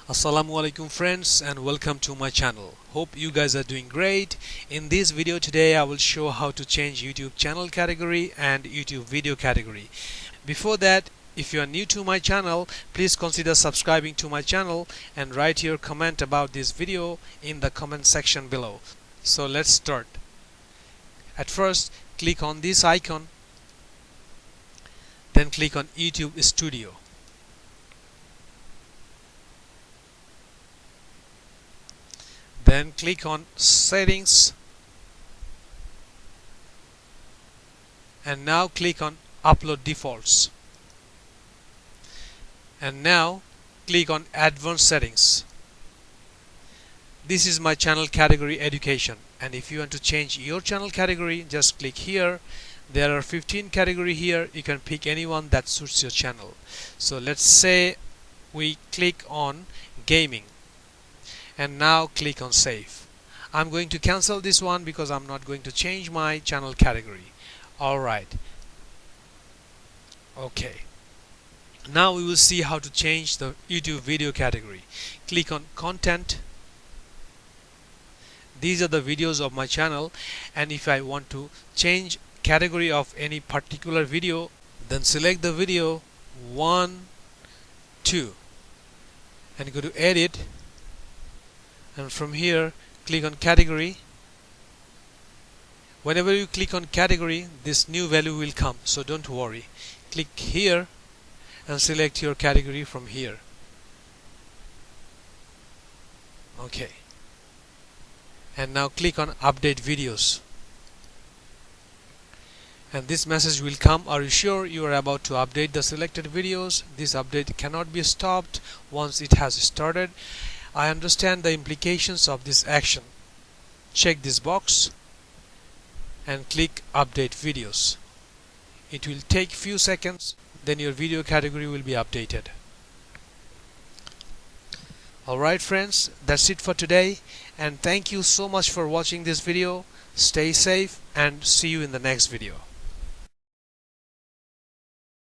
Assalamu alaikum friends, and welcome to my channel. Hope you guys are doing great. In this video today I will show how to change YouTube channel category and YouTube video category. Before that, if you are new to my channel, please consider subscribing to my channel and write your comment about this video in the comment section below. So let's start. At first, click on this icon, then click on YouTube Studio. Then click on Settings, and now click on Upload Defaults, and now click on Advanced Settings. This is my channel category Education, and if you want to change your channel category, just click here. There are 15 category here. You can pick any one that suits your channel. So let's say we click on Gaming, and now click on Save. I'm going to cancel this one because I'm not going to change my channel category. Alright. Okay. Now we will see how to change the YouTube video category. Click on Content. These are the videos of my channel, and if I want to change category of any particular video, then select the video 1, 2 and go to Edit, and from here click on Category. Whenever you click on Category, this new value will come, so don't worry. Click here and select your category from here. Okay, and now click on Update Videos, and this message will come. Are you sure you are about to update the selected videos? This update cannot be stopped once it has started. I understand the implications of this action. Check this box and click Update Videos. It will take few seconds, then your video category will be updated. Alright friends, that's it for today, and thank you so much for watching this video. Stay safe and see you in the next video.